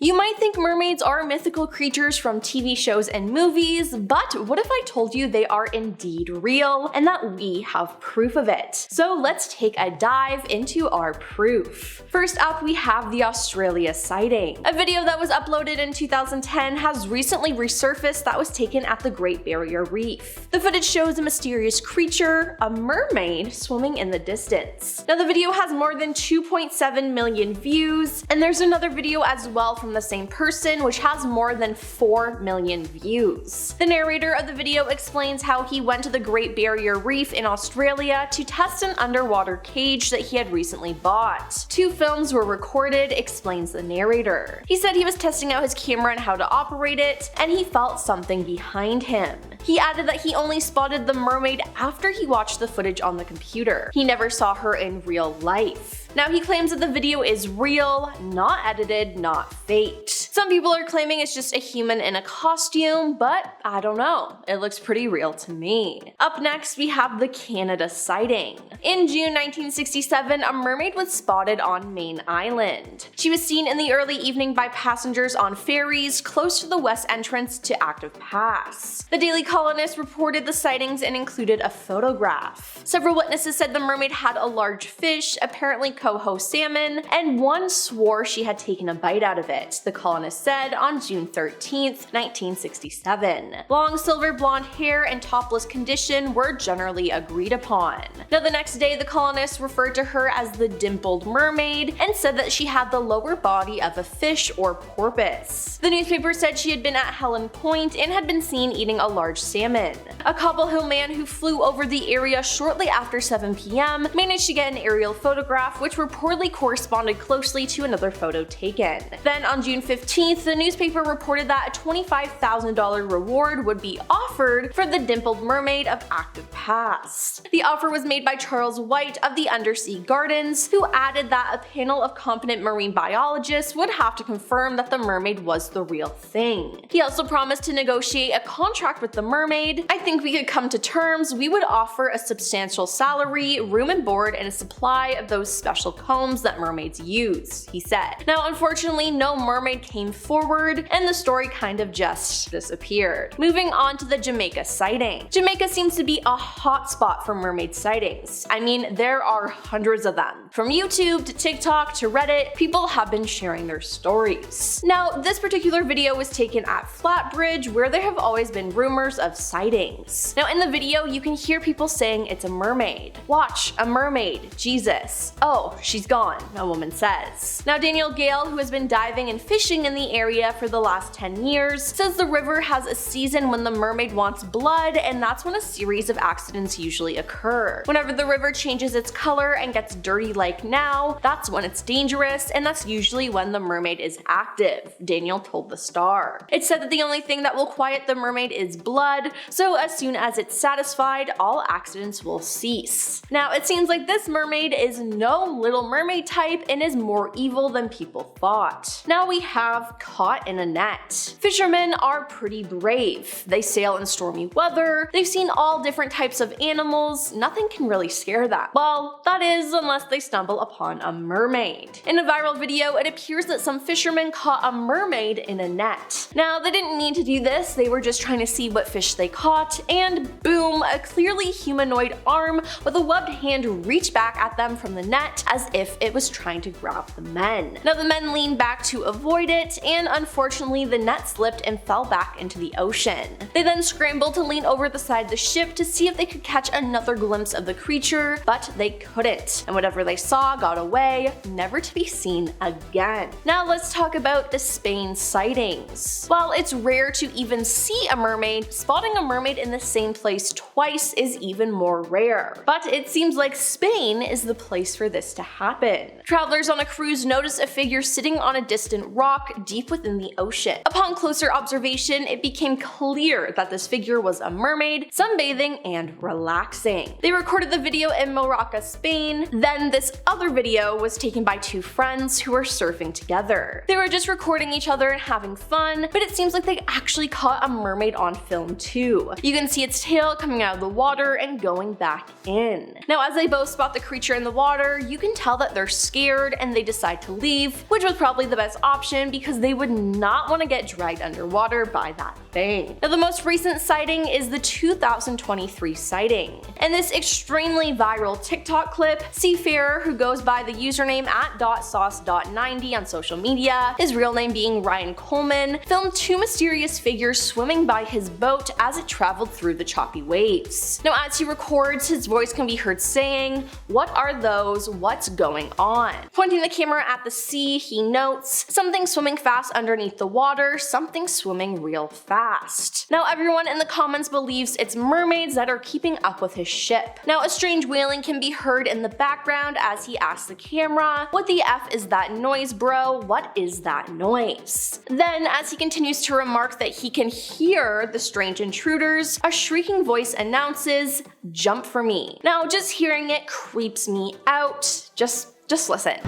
You might think mermaids are mythical creatures from TV shows and movies, but what if I told you they are indeed real and that we have proof of it? So let's take a dive into our proof. First up, we have the Australia sighting. A video that was uploaded in 2010 has recently resurfaced that was taken at the Great Barrier Reef. The footage shows a mysterious creature, a mermaid, swimming in the distance. Now the video has more than 2.7 million views, and there's another video as well from the same person which has more than 4 million views. The narrator of the video explains how he went to the Great Barrier Reef in Australia to test an underwater cage that he had recently bought. 2 films were recorded, explains the narrator. He said he was testing out his camera and how to operate it, and he felt something behind him. He added that he only spotted the mermaid after he watched the footage on the computer. He never saw her in real life. Now he claims that the video is real, not edited, not faked. Some people are claiming it's just a human in a costume, but I don't know. It looks pretty real to me. Up next, we have the Canada sighting. In June 1967, a mermaid was spotted on Main Island. She was seen in the early evening by passengers on ferries close to the west entrance to Active Pass. The Daily Colonist reported the sightings and included a photograph. Several witnesses said the mermaid had a large fish, apparently coho salmon, and one swore she had taken a bite out of it, the Colonist said on June 13th, 1967. Long silver blonde hair and topless condition were generally agreed upon. Now the next day, the Colonist referred to her as the dimpled mermaid and said that she had the lower body of a fish or porpoise. The newspaper said she had been at Helen Point and had been seen eating a large salmon. A Cobble Hill man who flew over the area shortly after 7 p.m. managed to get an aerial photograph which reportedly corresponded closely to another photo taken. Then on June 15th, the newspaper reported that a $25,000 reward would be offered for the dimpled mermaid of Active Pass. The offer was made by Charles White of the Undersea Gardens, who added that a panel of competent marine biologists would have to confirm that the mermaid was the real thing. He also promised to negotiate a contract with the mermaid. I think we could come to terms. We would offer a substantial salary, room and board, and a supply of those special combs that mermaids use, he said. Now unfortunately, no mermaid came forward, and the story kind of just disappeared. Moving on to the Jamaica sighting. Jamaica seems to be a hotspot for mermaid sightings. I mean, there are hundreds of them. From YouTube to TikTok to Reddit, people have been sharing their stories. Now, this particular video was taken at Flatbridge, where there have always been rumors of sightings. Now in the video, you can hear people saying it's a mermaid. Watch, a mermaid, Jesus. Oh, she's gone, a woman says. Now Daniel Gale, who has been diving and fishing in the area for the last 10 years, says the river has a season when the mermaid wants blood, and that's when a series of accidents usually occur. Whenever the river changes its color and gets dirty like now, that's when it's dangerous, and that's usually when the mermaid is active, Daniel told the Star. It's said that the only thing that will quiet the mermaid is blood, so as soon as it's satisfied, all accidents will cease. Now it seems like this mermaid is no Little Mermaid type and is more evil than people thought. Now we have caught in a net. Fishermen are pretty brave. They sail in stormy weather, they've seen all different types of animals, nothing can really scare them. Well, that is unless they stumble upon a mermaid. In a viral video, it appears that some fishermen caught a mermaid in a net. Now they didn't need to do this, they were just trying to see what fish they caught, and boom, a clearly humanoid arm with a webbed hand reached back at them from the net as if it was trying to grab the men. Now the men leaned back to avoid it, and unfortunately the net slipped and fell back into the ocean. They then scrambled to lean over the side of the ship to see if they could catch another glimpse of the creature, but they couldn't, and whatever they saw got away, never to be seen again. Now let's talk about the Spain sightings. While it's rare to even see a mermaid, spotting a mermaid in the same place twice is even more rare. But it seems like Spain is the place for this to happen. Travelers on a cruise noticed a figure sitting on a distant rock deep within the ocean. Upon closer observation, it became clear that this figure was a mermaid, sunbathing and relaxing. They recorded the video in Morocco, Spain. Then this other video was taken by 2 friends who were surfing together. They were just recording each other and having fun, but it seems like they actually caught a mermaid on film too. You can see its tail coming out of the water and going back in. Now as they both spot the creature in the water, you can tell that they're scared and they decide to leave, which was probably the best option because because they would not want to get dragged underwater by that thing. Now, the most recent sighting is the 2023 sighting. In this extremely viral TikTok clip, seafarer who goes by the username @sauce.90 on social media, his real name being Ryan Coleman, filmed two mysterious figures swimming by his boat as it traveled through the choppy waves. Now, as he records, his voice can be heard saying, "What are those? What's going on?" Pointing the camera at the sea, he notes, "Something swimming fast underneath the water, something swimming real fast." Now, everyone in the comments believes it's mermaids that are keeping up with his ship. Now, a strange wailing can be heard in the background as he asks the camera, "What the F is that noise, bro? What is that noise?" Then, as he continues to remark that he can hear the strange intruders, a shrieking voice announces, "Jump for me." Now, just hearing it creeps me out. Just listen.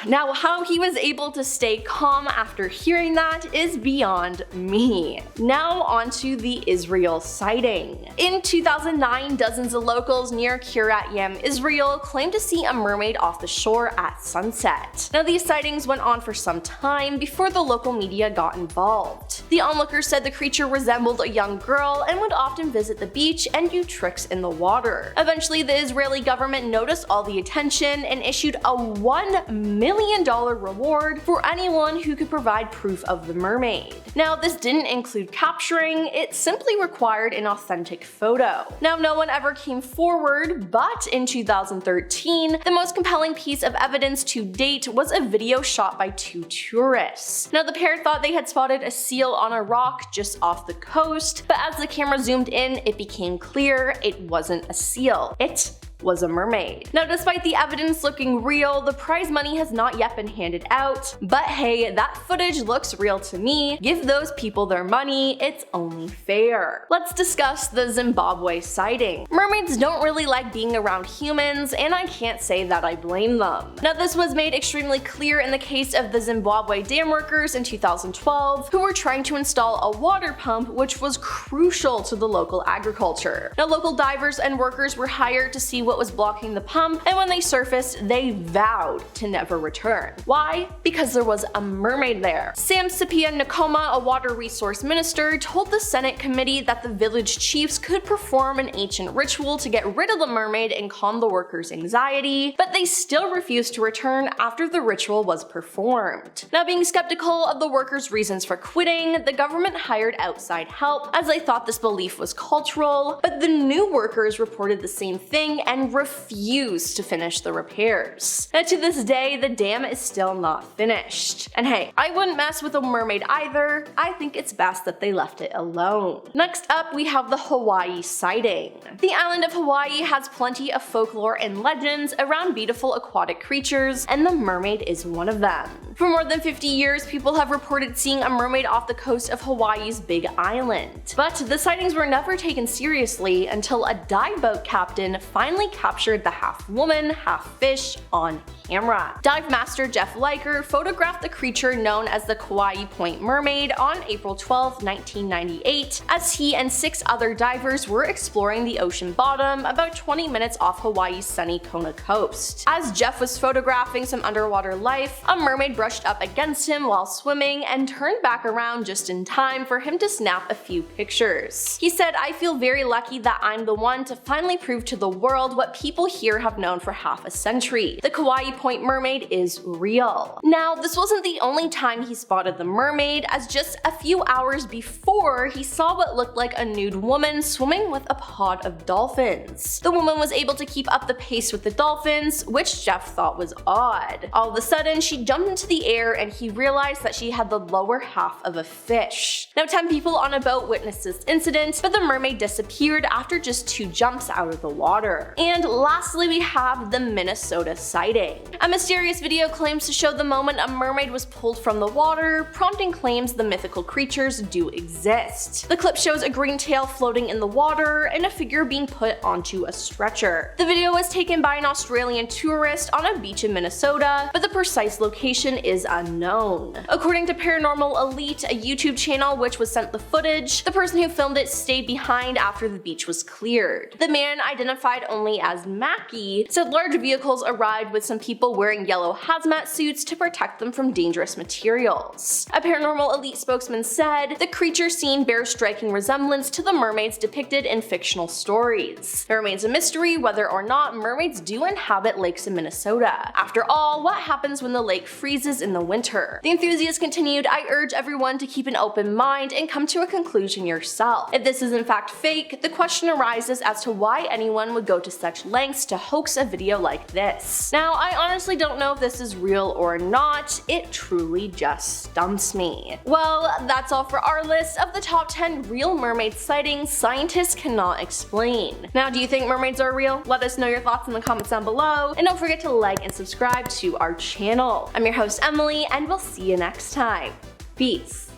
Now, how he was able to stay calm after hearing that is beyond me. Now onto the Israel sighting. In 2009, dozens of locals near Kiryat Yam, Israel, claimed to see a mermaid off the shore at sunset. Now, these sightings went on for some time before the local media got involved. The onlookers said the creature resembled a young girl and would often visit the beach and do tricks in the water. Eventually, the Israeli government noticed all the attention and issued a $1 million reward for anyone who could provide proof of the mermaid. Now, this didn't include capturing, it simply required an authentic photo. Now, no one ever came forward, but in 2013, the most compelling piece of evidence to date was a video shot by two tourists. Now, the pair thought they had spotted a seal on a rock just off the coast, but as the camera zoomed in, it became clear it wasn't a seal. It was a mermaid. Now, despite the evidence looking real, the prize money has not yet been handed out, but hey, that footage looks real to me. Give those people their money, it's only fair. Let's discuss the Zimbabwe sighting. Mermaids don't really like being around humans, and I can't say that I blame them. Now, this was made extremely clear in the case of the Zimbabwe dam workers in 2012, who were trying to install a water pump which was crucial to the local agriculture. Now, local divers and workers were hired to see what was blocking the pump, and when they surfaced, they vowed to never return. Why? Because there was a mermaid there. Sam Sipia Nkoma, a water resource minister, told the Senate committee that the village chiefs could perform an ancient ritual to get rid of the mermaid and calm the workers' anxiety, but they still refused to return after the ritual was performed. Now, being skeptical of the workers' reasons for quitting, the government hired outside help, as they thought this belief was cultural, but the new workers reported the same thing and refused to finish the repairs. Now, to this day, the dam is still not finished. And hey, I wouldn't mess with a mermaid either. I think it's best that they left it alone. Next up, we have the Hawaii sighting. The island of Hawaii has plenty of folklore and legends around beautiful aquatic creatures, and the mermaid is one of them. For more than 50 years, people have reported seeing a mermaid off the coast of Hawaii's Big Island. But the sightings were never taken seriously until a dive boat captain finally captured the half-woman, half-fish on camera. Dive master Jeff Leiker photographed the creature known as the Kauai Point Mermaid on April 12, 1998, as he and 6 other divers were exploring the ocean bottom about 20 minutes off Hawaii's sunny Kona coast. As Jeff was photographing some underwater life, a mermaid brushed up against him while swimming and turned back around just in time for him to snap a few pictures. He said, "I feel very lucky that I'm the one to finally prove to the world what people here have known for half a century. The Kauai Point Mermaid is real." Now, this wasn't the only time he spotted the mermaid, as just a few hours before, he saw what looked like a nude woman swimming with a pod of dolphins. The woman was able to keep up the pace with the dolphins, which Jeff thought was odd. All of a sudden, she jumped into the air and he realized that she had the lower half of a fish. Now, 10 people on a boat witnessed this incident, but the mermaid disappeared after just 2 jumps out of the water. And lastly, we have the Minnesota sighting. A mysterious video claims to show the moment a mermaid was pulled from the water, prompting claims the mythical creatures do exist. The clip shows a green tail floating in the water and a figure being put onto a stretcher. The video was taken by an Australian tourist on a beach in Minnesota, but the precise location is unknown. According to Paranormal Elite, a YouTube channel which was sent the footage, the person who filmed it stayed behind after the beach was cleared. The man, identified only family as Mackie, said large vehicles arrived with some people wearing yellow hazmat suits to protect them from dangerous materials. A paranormal elite spokesman said, "The creature seen bears striking resemblance to the mermaids depicted in fictional stories. There remains a mystery whether or not mermaids do inhabit lakes in Minnesota. After all, what happens when the lake freezes in the winter?" The enthusiast continued, "I urge everyone to keep an open mind and come to a conclusion yourself. If this is in fact fake, the question arises as to why anyone would go to such lengths to hoax a video like this." Now, I honestly don't know if this is real or not. It truly just stumps me. Well, that's all for our list of the top 10 real mermaid sightings scientists cannot explain. Now, do you think mermaids are real? Let us know your thoughts in the comments down below, and don't forget to like and subscribe to our channel. I'm your host Emily, and we'll see you next time. Peace.